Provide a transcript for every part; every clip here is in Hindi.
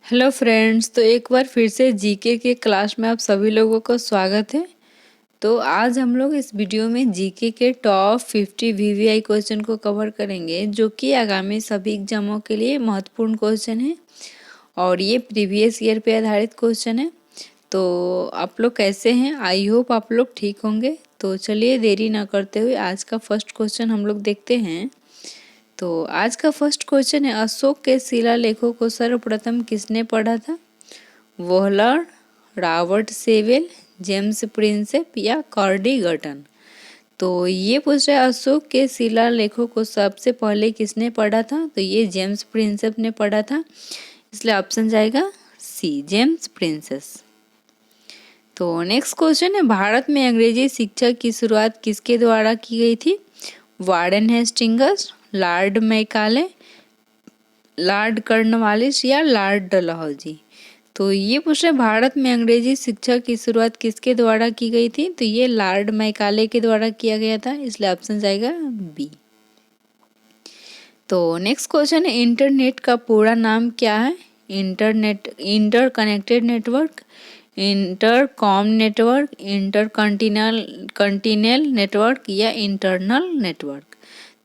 Hello friends. तो एक बार फिर से जीके के क्लास में आप सभी लोगों का स्वागत है। तो आज हम लोग इस वीडियो में जीके के टॉप 50 वीवीआई क्वेश्चन को कवर करेंगे, जो कि आगामी सभी एग्जामों के लिए महत्वपूर्ण क्वेश्चन है और ये प्रीवियस ईयर पे आधारित क्वेश्चन है। तो आप लोग कैसे हैं? आई होप आप लोग ठीक होंगे। तो चलिए देरी ना करते हुए आज का फर्स्ट क्वेश्चन हम लोग देखते हैं। तो आज का फर्स्ट क्वेश्चन है, अशोक के शिलालेखों को सर्वप्रथम किसने पढ़ा था? Wohler, Robert Sewell, James Prinsep या कार्डी गटन? तो ये पूछ रहा है अशोक के शिलालेखों को सबसे पहले किसने पढ़ा था? तो ये जेम्स प्रिंसेप ने पढ़ा था, इसलिए ऑप्शन जाएगा सी, जेम्स प्रिंसेस। तो नेक्स्ट क्वेश्चन है, भारत में अंग्रेजी शिक्षा की शुरुआत किसके द्वारा की गई थी? Warden Hastings, Lord Macaulay, Lord Cornwallis या लॉर्ड डलहौजी? तो ये पूछ रहे भारत में अंग्रेजी शिक्षा की शुरुआत किसके द्वारा की गई थी? तो ये लॉर्ड मैकाले के द्वारा किया गया था, इसलिए ऑप्शन जाएगा बी। तो नेक्स्ट क्वेश्चन है, इंटरनेट का पूरा नाम क्या है? Interconnected network, intercom network, intercontinental network या इंटरनल नेटवर्क?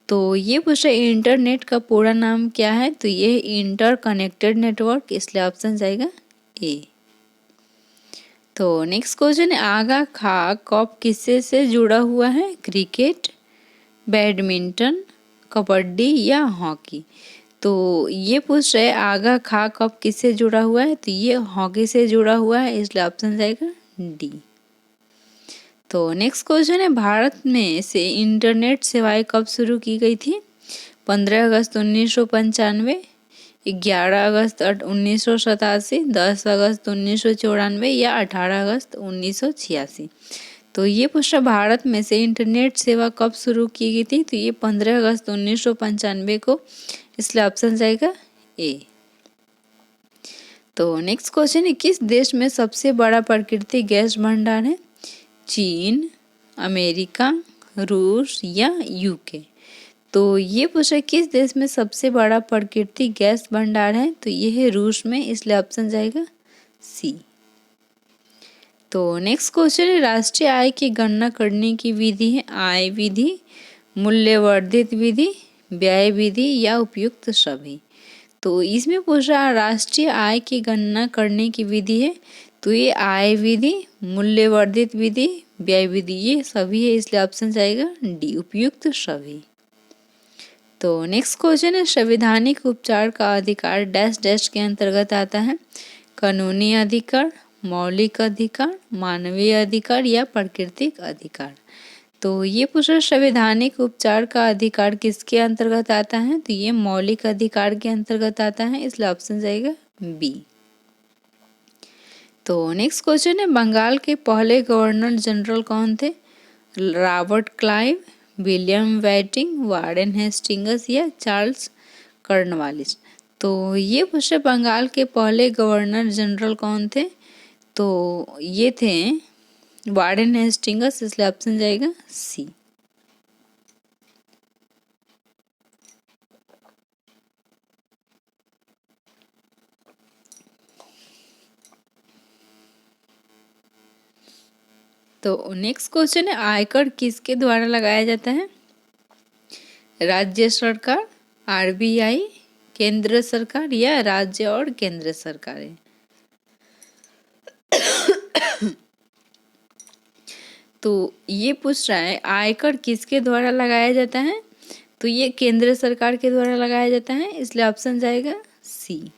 तो ये पूछ रहे इंटरनेट का पूरा नाम क्या है? तो ये इंटरकनेक्टेड नेटवर्क, इसलिए ऑप्शन जाएगा ए। तो नेक्स्ट क्वेश्चन है, आगा खा कप किससे से जुड़ा हुआ है? क्रिकेट, बैडमिंटन, कबड्डी या हॉकी? तो ये पूछ रहे आगा खा कप किससे जुड़ा हुआ है? तो ये हॉकी से जुड़ा हुआ है, इसलिए ऑप्शन जाएगा डी। तो नेक्स्ट क्वेश्चन है, भारत में से इंटरनेट सेवाएं कब शुरू की गई थी? 15 अगस्त 1995, 11 अगस्त 1987, 10 अगस्त 1994 या 18 अगस्त 1986? तो ये पूछा भारत में से इंटरनेट सेवा कब शुरू की गई थी? तो ये 15 अगस्त 1995 को, इसलिए ऑप्शन जाएगा ए। तो नेक्स्ट क्वेश्चन है, किस देश में सबसे बड़ा प्राकृतिक गैस भंडार है? चीन, अमेरिका, रूस या यूके? तो ये पूछा किस देश में सबसे बड़ा प्राकृतिक गैस भंडार है? तो ये है रूस में, इसलिए ऑप्शन जाएगा सी। तो नेक्स्ट क्वेश्चन है, राष्ट्रीय आय की गणना करने की विधि है आय विधि, मूल्यवर्धित विधि, व्यय विधि या उपयुक्त सभी? तो इसमें पूछ रहा राष्ट्रीय आय की गणना करने की विधि है, तो ये आय विधि, मूल्यवर्धित विधि, व्यय विधि ये सभी है, इसलिए ऑप्शन जाएगा डी, उपयुक्त सभी। तो नेक्स्ट क्वेश्चन है, संवैधानिक उपचार का अधिकार डैश डैश के अंतर्गत आता है? कानूनी अधिकार, मौलिक अधिकार, मानवीय अधिकार या प्राकृतिक अधिकार? तो ये पूछा संवैधानिक उपचार का अधिकार किसके अंतर्गत आता है? तो ये मौलिक अधिकार के अंतर्गत आता है, इसलिए ऑप्शन जाएगा बी। तो नेक्स्ट क्वेश्चन है, बंगाल के पहले गवर्नर जनरल कौन थे? Robert Clive, William waiting, warden Hastings या चार्ल्स कॉर्नवालिस? तो ये पूछे बंगाल के पहले गवर्नर जनरल कौन थे? तो ये थे वार्डन हेस्टिंग्स, इसलिए ऑप्शन जाएगा सी। तो नेक्स्ट क्वेश्चन है, आयकर किसके द्वारा लगाया जाता है? राज्य सरकार, आरबीआई, केंद्र सरकार या राज्य और केंद्र सरकारें? तो ये पूछ रहा है आयकर किसके द्वारा लगाया जाता है? तो ये केंद्र सरकार के द्वारा लगाया जाता है, इसलिए ऑप्शन जाएगा सी।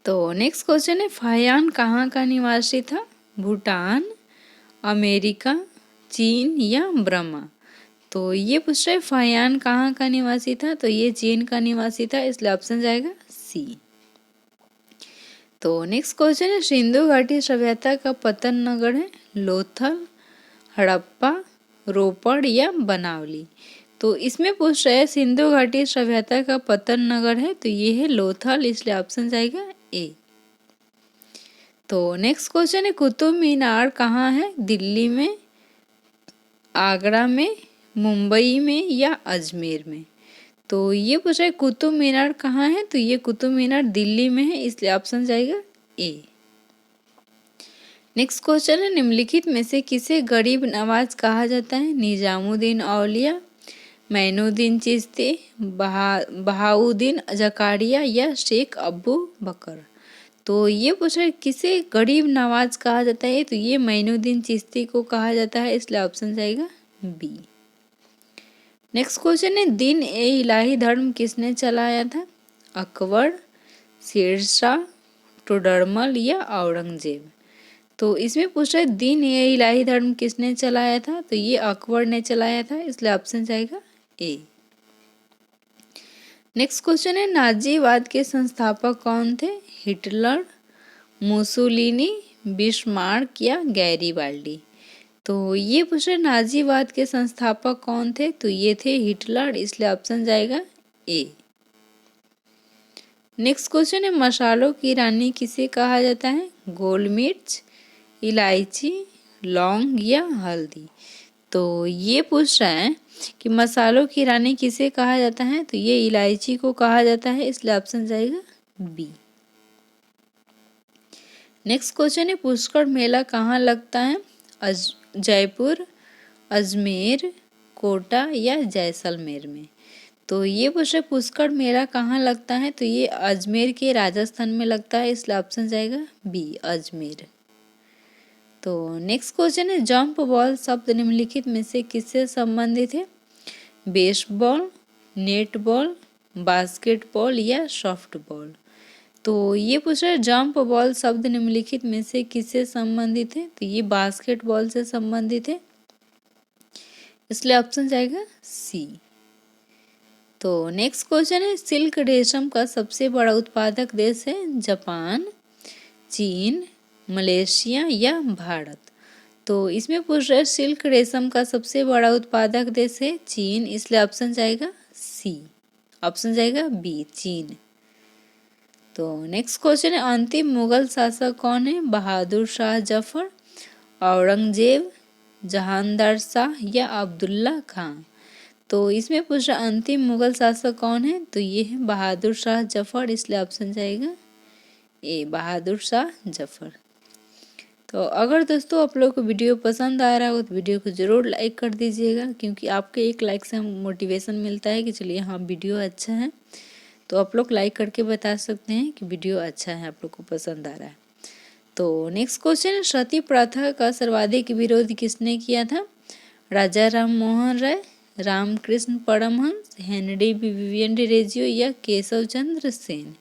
तो नेक्स्ट क्वेश्चन है, फाहियान कहाँ का निवासी था? भूटान, अमेरिका, चीन या ब्रह्मा? तो ये पूछ रहे फाहियान कहाँ का निवासी था? तो ये चीन का निवासी था, इसलिए ऑप्शन जाएगा सी। तो नेक्स्ट क्वेश्चन है, सिंधु घाटी सभ्यता का पतन नगर है? लोथल, हड़प्पा, रोपड़ या बनावली? तो इसमें पूछ रहे सिंधु घाटी सभ्यता का पतन नगर है, तो ये है लोथल, इसलिए ऑप्शन जाएगा ए। तो नेक्स्ट क्वेश्चन है, कुतुब मीनार कहाँ है? दिल्ली में, आगरा में, मुंबई में या अजमेर में? तो ये पूछ रहा है कुतुब मीनार कहाँ है, तो ये कुतुब मीनार दिल्ली में है, इसलिए ऑप्शन जाएगा ए। नेक्स्ट क्वेश्चन है निम्नलिखित में से किसे गरीब नवाज कहा जाता है, निजामुद्दीन औलिया, मैनुद्दीन चिश्ती, बहाउद्दीन जकारिया या शेख अबू बकर। तो ये पूछ रहा है किसे गरीब नवाज कहा जाता है, तो ये मैनुद्दीन चिश्ती को कहा जाता है, इसलिए ऑप्शन जाएगा बी। नेक्स्ट क्वेश्चन है दिन ए इलाही धर्म किसने चलाया था, अकबर, शेरशाह, टोडरमल या औरंगजेब। तो इसमें पूछ रहा है दिन ए इलाही धर्म किसने चलाया था, तो ये अकबर ने चलाया था, इसलिए ऑप्शन जाएगा ए। नेक्स्ट क्वेश्चन है नाजीवाद के संस्थापक कौन थे, हिटलर, मुसोलिनी, बिस्मार्क या गैरीबाल्डी। तो ये पूछ रहे नाजीवाद के संस्थापक कौन थे, तो ये थे हिटलर, इसलिए ऑप्शन जाएगा ए। नेक्स्ट क्वेश्चन है मसालों की रानी किसे कहा जाता है, गोल मिर्च, इलायची, लौंग या हल्दी। तो ये पूछ रहा है कि मसालों की रानी किसे कहा जाता है, तो ये इलायची को कहा जाता है, इसलिए ऑप्शन जाएगा बी। नेक्स्ट क्वेश्चन है पुष्कर मेला कहाँ लगता है, जयपुर, अजमेर, कोटा या जैसलमेर में। तो ये पूछ रहे पुष्कर मेला कहाँ लगता है, तो ये अजमेर के राजस्थान में लगता है, इसलिए ऑप्शन जाएगा बी अजमेर। तो नेक्स्ट क्वेश्चन है जंप बॉल शब्द निम्नलिखित में से किससे संबंधित है, बेसबॉल, नेट बॉल, बास्केटबॉल या सॉफ्टबॉल। तो ये पूछ रहा है जंप बॉल शब्द निम्नलिखित में से किससे संबंधित है, तो ये बास्केटबॉल से संबंधित है, इसलिए ऑप्शन जाएगा सी। तो नेक्स्ट क्वेश्चन है सिल्क रेशम का सबसे बड़ा उत्पादक देश है, जापान, चीन, मलेशिया या भारत। तो इसमें पूछ रहा है सिल्क रेशम का सबसे बड़ा उत्पादक देश है चीन, इसलिए ऑप्शन जाएगा सी, ऑप्शन जाएगा बी चीन। तो नेक्स्ट क्वेश्चन है अंतिम मुगल शासक कौन है, बहादुर शाह जफर, औरंगजेब, जहांदार शाह या अब्दुल्ला खां। तो इसमें पूछ रहा अंतिम मुगल शासक कौन है, तो ये है बहादुर शाह जफर, इसलिए ऑप्शन जाएगा ए बहादुर शाह जफर। तो अगर दोस्तों आप लोग को वीडियो पसंद आ रहा हो तो वीडियो को ज़रूर लाइक कर दीजिएगा, क्योंकि आपके एक लाइक से हम मोटिवेशन मिलता है कि चलिए हाँ वीडियो अच्छा है। तो आप लोग लाइक करके बता सकते हैं कि वीडियो अच्छा है, आप लोग को पसंद आ रहा है। तो नेक्स्ट क्वेश्चन है सती प्रथा का सर्वाधिक विरोध किसने किया था, राजा राम मोहन राय, रामकृष्ण परमहंस, हेनरी विवियन डिरेजियो या केशव चंद्र सेन।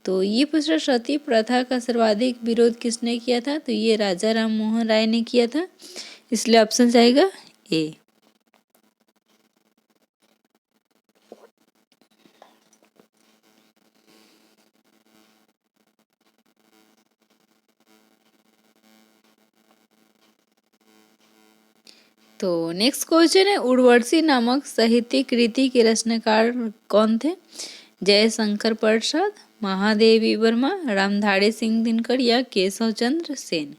तो ये पूछ रहा सती प्रथा का सर्वाधिक विरोध किसने किया था, तो ये राजा राम मोहन राय ने किया था, इसलिए ऑप्शन जाएगा ए। तो नेक्स्ट क्वेश्चन है उर्वशी नामक साहित्यिक कृति के रचनाकार कौन थे, जयशंकर प्रसाद, महादेवी वर्मा, रामधारी सिंह दिनकर या केशव चंद्र सेन।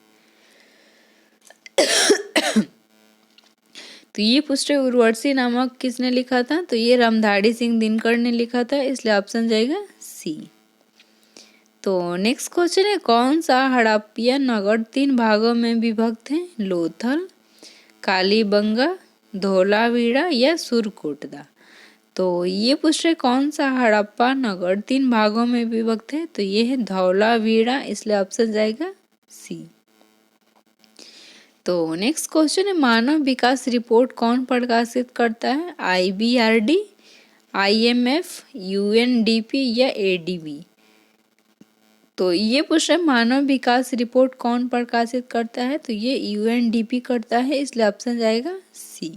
तो ये पूछ रहे उर्वशी नामक किसने लिखा था, तो ये रामधारी सिंह दिनकर ने लिखा था, इसलिए ऑप्शन जाएगा सी। तो नेक्स्ट क्वेश्चन है कौन सा हड़प्पा नगर 3 भागों में विभक्त है, लोथल, कालीबंगा, धोलावीरा या सुरकोटदा। तो ये पूछ रहे कौन सा हड़प्पा नगर 3 भागों में विभक्त है, तो ये है धौलावीरा, इसलिए ऑप्शन जाएगा सी। तो नेक्स्ट क्वेश्चन है मानव विकास रिपोर्ट कौन प्रकाशित करता है, IBRD, IMF, UNDP या ADB। तो ये पूछ रहा है मानव विकास रिपोर्ट कौन प्रकाशित करता है, तो ये UNDP करता है, इसलिए ऑप्शन जाएगा सी।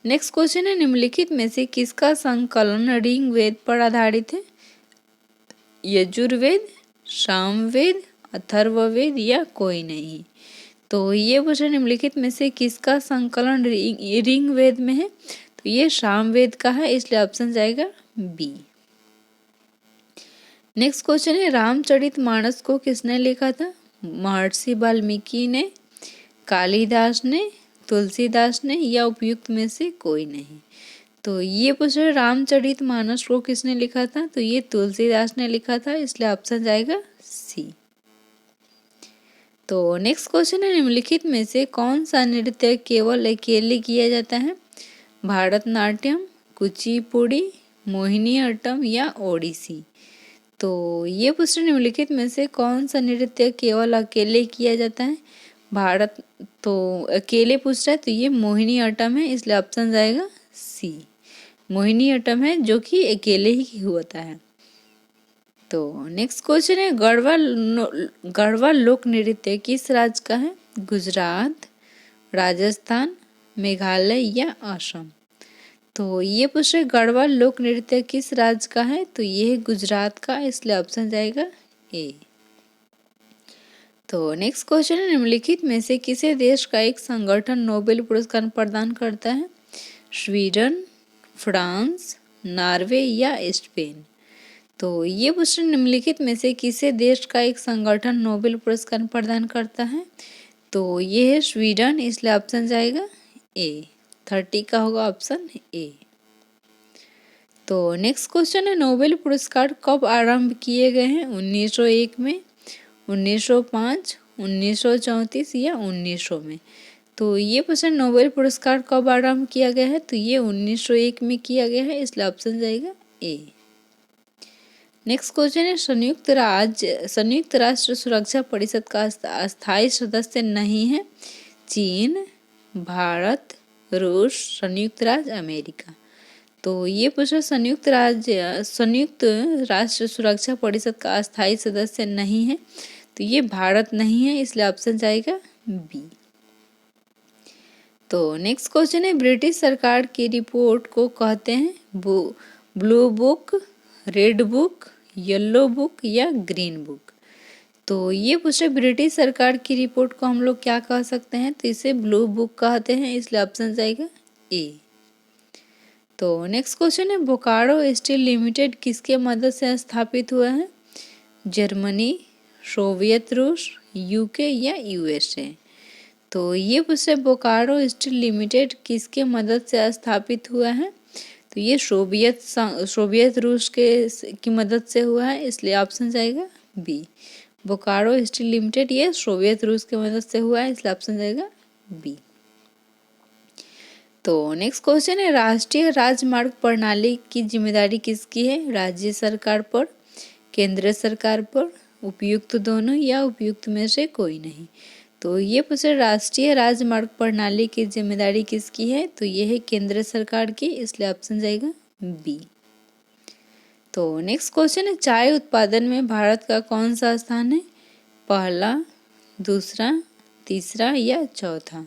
नेक्स्ट क्वेश्चन है निम्नलिखित में से किसका संकलन ऋग वेद पर आधारित है, यजुर्वेद, सामवेद, अथर्ववेद या कोई नहीं। तो ये पूछ रहा निम्नलिखित में से किसका संकलन ऋग वेद में है, तो ये सामवेद का है, इसलिए ऑप्शन जाएगा बी। नेक्स्ट क्वेश्चन है रामचरितमानस को किसने लिखा था, महर्षि वाल्मीकि ने, कालिदास ने, तुलसीदास ने या उपयुक्त में से कोई नहीं। तो ये पूछ रहे रामचरित मानस को किसने लिखा था, तो ये तुलसीदास ने लिखा था, इसलिए ऑप्शन जाएगा सी। तो नेक्स्ट क्वेश्चन है निम्नलिखित में से कौन सा नृत्य केवल अकेले किया जाता है, भारतनाट्यम, कुचिपुड़ी, मोहिनीअट्टम या ओडिसी। तो ये पूछ रहे निम्नलिखित में से कौन सा नृत्य केवल अकेले किया जाता है, भारत तो अकेले पूछ रहा है, तो ये मोहिनीअट्टम है, इसलिए ऑप्शन जाएगा सी। मोहिनीअट्टम है जो कि अकेले ही होता है। तो नेक्स्ट क्वेश्चन है गढ़वा लोक नृत्य किस राज्य का है, गुजरात, राजस्थान, मेघालय या असम। तो ये पूछ रहे गढ़वा लोक नृत्य किस राज्य का है, तो ये है गुजरात का, इसलिए ऑप्शन जाएगा ए। तो नेक्स्ट क्वेश्चन है निम्नलिखित में से किसी देश का एक संगठन नोबेल पुरस्कार प्रदान करता है, स्वीडन, फ्रांस, नॉर्वे या स्पेन। तो ये पूछ रहे निम्नलिखित में से किसी देश का एक संगठन नोबेल पुरस्कार प्रदान करता है, तो ये है स्वीडन, इसलिए ऑप्शन जाएगा ए। 30 का होगा ऑप्शन ए। तो नेक्स्ट क्वेश्चन है नोबेल पुरस्कार कब आरंभ किए गए हैं, 1901 में, 1905, 1934 या 1900 में। तो ये क्वेश्चन नोबेल पुरस्कार कब आरंभ किया गया है, तो ये 1901 में किया गया है, इसलिए ऑप्शन जाएगा ए। नेक्स्ट क्वेश्चन है संयुक्त राष्ट्र सुरक्षा परिषद का अस्थायी सदस्य नहीं है, चीन, भारत, रूस, संयुक्त राज्य अमेरिका। तो ये पूछा संयुक्त राष्ट्र सुरक्षा परिषद का अस्थायी सदस्य नहीं है, तो ये भारत नहीं है, इसलिए ऑप्शन जाएगा बी। तो नेक्स्ट क्वेश्चन है ब्रिटिश सरकार की रिपोर्ट को कहते हैं blue book, red book, yellow book या ग्रीन बुक। तो ये पूछे ब्रिटिश सरकार की रिपोर्ट को हम लोग क्या कह सकते हैं, तो इसे ब्लू बुक कहते हैं, इसलिए ऑप्शन जाएगा ए। तो नेक्स्ट क्वेश्चन है बोकारो स्टील लिमिटेड किसके मदद से स्थापित हुआ है, जर्मनी, सोवियत रूस, यूके या यूएसए। तो ये पूछे बोकारो स्टील लिमिटेड किसके मदद से स्थापित हुआ है, तो ये सोवियत रूस की मदद से हुआ है, इसलिए ऑप्शन जाएगा बी। बोकारो स्टील लिमिटेड ये सोवियत रूस की मदद से हुआ है, इसलिए ऑप्शन जाएगा बी। तो नेक्स्ट क्वेश्चन है राष्ट्रीय राजमार्ग प्रणाली की जिम्मेदारी किसकी है, राज्य सरकार पर, केंद्र सरकार पर, उपयुक्त दोनों या उपयुक्त में से कोई नहीं। तो ये पूछे राष्ट्रीय राजमार्ग प्रणाली की जिम्मेदारी किसकी है, तो ये है केंद्र सरकार की, इसलिए ऑप्शन जाएगा बी। तो नेक्स्ट क्वेश्चन है चाय उत्पादन में भारत का कौन सा स्थान है, पहला, दूसरा, तीसरा या चौथा।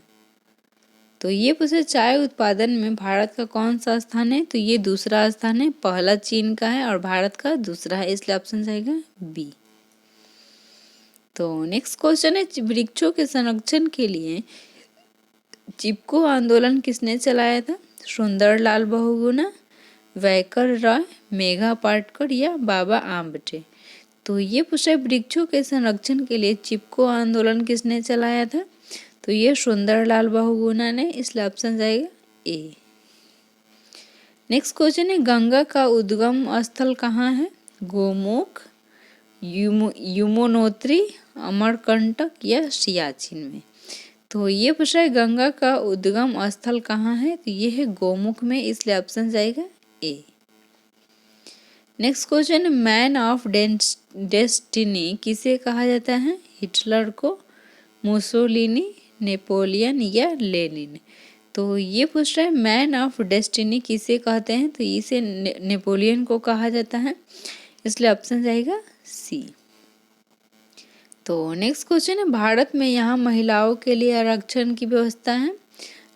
तो ये पूछे चाय उत्पादन में भारत का कौन सा स्थान है, तो ये दूसरा स्थान है, पहला चीन का है और भारत का दूसरा है, इसलिए ऑप्शन जाएगा बी। तो नेक्स्ट क्वेश्चन है वृक्षों के संरक्षण के लिए चिपको आंदोलन किसने चलाया था, सुंदरलाल बहुगुणा, वैकर रॉय, मेघा पाटकर या बाबा आम्बटे। तो ये पूछा वृक्षों के संरक्षण के लिए चिपको आंदोलन किसने चलाया था, तो ये सुंदरलाल बहुगुणा ने, इसलिए ऑप्शन जाएगा ए। नेक्स्ट क्वेश्चन है गंगा का उद्गम स्थल कहाँ है, गोमुख, यमुनोत्री, अमरकंटक या सियाचिन में। तो ये पूछा है गंगा का उद्गम स्थल कहाँ है, तो ये है गोमुख में, इसलिए ऑप्शन जाएगा A. Next question man of destiny किसे कहा जाता है, हिटलर को, मुसोलिनी, नेपोलियन या लेनिन। तो ये पूछ रहा है मैन ऑफ डेस्टिनी किसे कहते हैं, तो इसे नेपोलियन को कहा जाता है, इसलिए ऑप्शन जाएगा सी। तो नेक्स्ट क्वेश्चन है भारत में यहाँ महिलाओं के लिए आरक्षण की व्यवस्था है,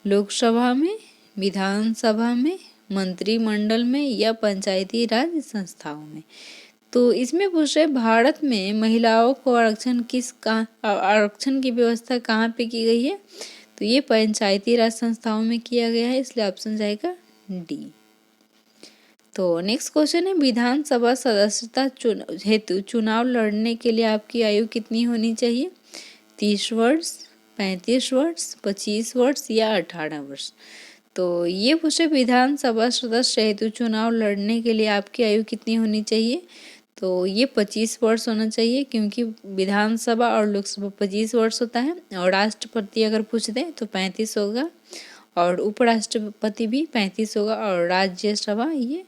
लोकसभा में, विधानसभा में, मंत्रिमंडल में या पंचायती राज संस्थाओं में। तो इसमें पूछ रहे भारत में महिलाओं को आरक्षण की व्यवस्था कहाँ पे की गई है, तो ये पंचायती राज संस्थाओं में किया गया है, इसलिए ऑप्शन जाएगा डी। तो नेक्स्ट क्वेश्चन है विधानसभा सदस्यता हेतु चुनाव लड़ने के लिए आपकी आयु कितनी होनी चाहिए, 30 वर्ष, 35 वर्ष, 25 वर्ष या 18 वर्ष। तो ये पूछे विधानसभा सदस्य हेतु चुनाव लड़ने के लिए आपकी आयु कितनी होनी चाहिए। तो ये 25 वर्ष होना चाहिए, क्योंकि विधानसभा और लोकसभा 25 वर्ष होता है, और राष्ट्रपति अगर पूछ दें तो 35 होगा, और उपराष्ट्रपति भी 35 होगा, और राज्यसभा ये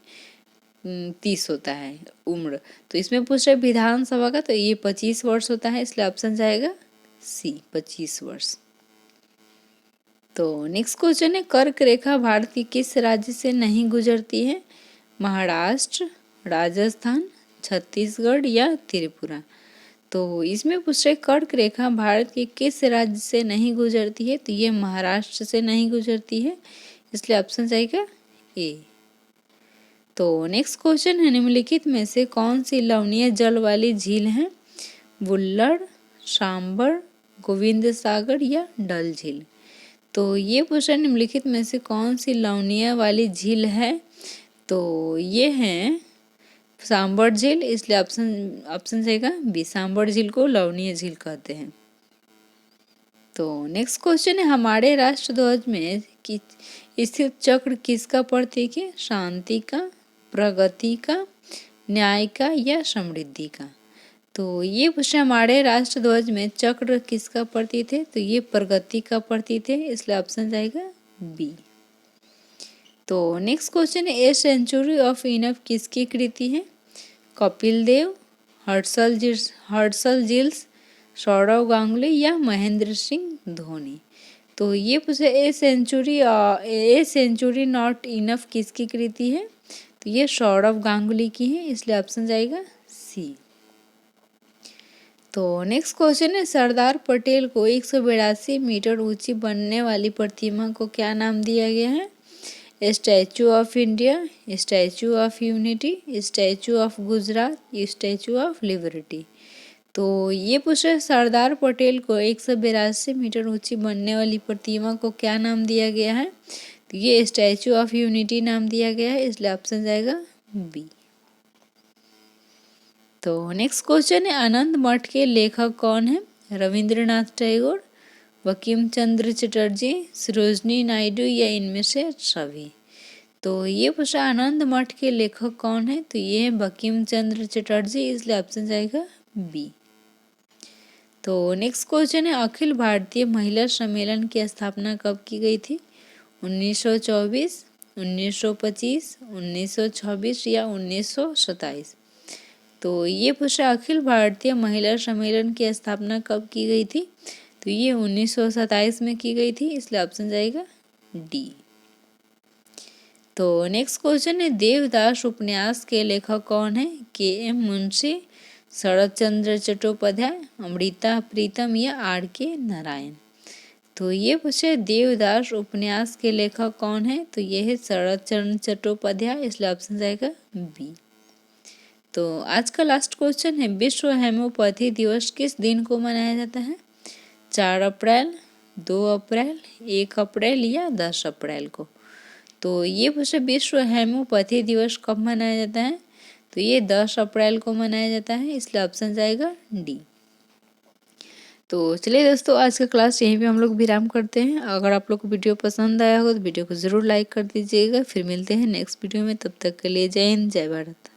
30 होता है उम्र। तो इसमें पूछ रहे विधानसभा का, तो ये 25 वर्ष होता है, इसलिए ऑप्शन जाएगा सी, 25 वर्ष। तो नेक्स्ट क्वेश्चन है, कर्क रेखा भारत के किस राज्य से नहीं गुजरती है। महाराष्ट्र, राजस्थान, छत्तीसगढ़ या त्रिपुरा। तो इसमें पूछ रहे कर्क रेखा भारत के किस राज्य से नहीं गुजरती है। तो ये महाराष्ट्र से नहीं गुजरती है, इसलिए ऑप्शन जाएगा ए। तो नेक्स्ट क्वेश्चन है, निम्नलिखित में से कौन सी लवणीय जल वाली झील है। बुल्लड़, सांबर, गोविंद सागर या डल झील। तो ये पूछा निम्नलिखित में से कौन सी लवणीय वाली झील है। तो ये है सांबर झील, इसलिए ऑप्शन जाएगा बी, सांबर झील को लवणीय झील कहते हैं। तो नेक्स्ट क्वेश्चन है, हमारे राष्ट्रध्वज में स्थित चक्र किसका प्रतीक है। शांति का, प्रगति का, न्याय का या समृद्धि का। तो ये पूछा हमारे राष्ट्रध्वज में चक्र किसका प्रतीक है। तो ये प्रगति का प्रतीक है, इसलिए ऑप्शन जाएगा बी। तो नेक्स्ट क्वेश्चन है, ए सेंचुरी ऑफ इनफ किसकी कृति है। कपिल देव, हर्षल जिल्स, सौरव गांगुली या महेंद्र सिंह धोनी। तो ये पूछे ए सेंचुरी नॉट इनफ किसकी कृति है। तो ये सौरव गांगुली की है, इसलिए ऑप्शन जाएगा सी। तो नेक्स्ट क्वेश्चन है, सरदार पटेल को 182 मीटर ऊंची बनने वाली प्रतिमा को क्या नाम दिया गया है। Statue of India, statue of unity, statue of Gujarat, statue of liberty. तो ये पूछे सरदार पटेल को 182 मीटर ऊंची बनने वाली प्रतिमा को क्या नाम दिया गया है। तो ये स्टैचू ऑफ यूनिटी नाम दिया गया है, इसलिए ऑप्शन जाएगा बी। तो नेक्स्ट क्वेश्चन है, आनंद मठ के लेखक कौन है। रविंद्रनाथ टैगोर, बंकिम चंद्र चटर्जी, सरोजनी नायडू या इनमें से सभी। तो ये पूछा आनंद मठ के लेखक कौन है। तो ये है बंकिम चंद्र चटर्जी, इसलिए ऑप्शन जाएगा बी। तो नेक्स्ट क्वेश्चन है, अखिल भारतीय महिला सम्मेलन की स्थापना कब की गई थी। 1924, 1925, 1926 या 1927। तो ये पूछा अखिल भारतीय महिला सम्मेलन की स्थापना कब की गई थी। तो ये 1927 में की गई थी, इसलिए ऑप्शन जाएगा डी। तो नेक्स्ट क्वेश्चन है, देवदास उपन्यास के लेखक कौन है। के.एम. मुंशी, शरद चंद्र चट्टोपाध्याय, अमृता प्रीतम या आर.के. नारायण। तो ये पूछे देवदास उपन्यास के लेखक कौन है। तो ये है शरद चंद्र चट्टोपाध्याय, इसलिए ऑप्शन जाएगा बी। तो आज का लास्ट क्वेश्चन है, विश्व हेम्योपैथी दिवस किस दिन को मनाया जाता है। 4 अप्रैल, 2 अप्रैल, 1 अप्रैल या 10 अप्रैल को। तो ये पूछे विश्व हेम्योपैथी दिवस कब मनाया जाता है। तो ये 10 अप्रैल को मनाया जाता है, इसलिए ऑप्शन जाएगा डी। तो चलिए दोस्तों, आज का क्लास यहीं पे हम लोग विराम करते हैं। अगर आप लोग को वीडियो पसंद आया हो तो वीडियो को ज़रूर लाइक कर दीजिएगा। फिर मिलते हैं नेक्स्ट वीडियो में, तब तक के लिए जय हिंद, जय भारत।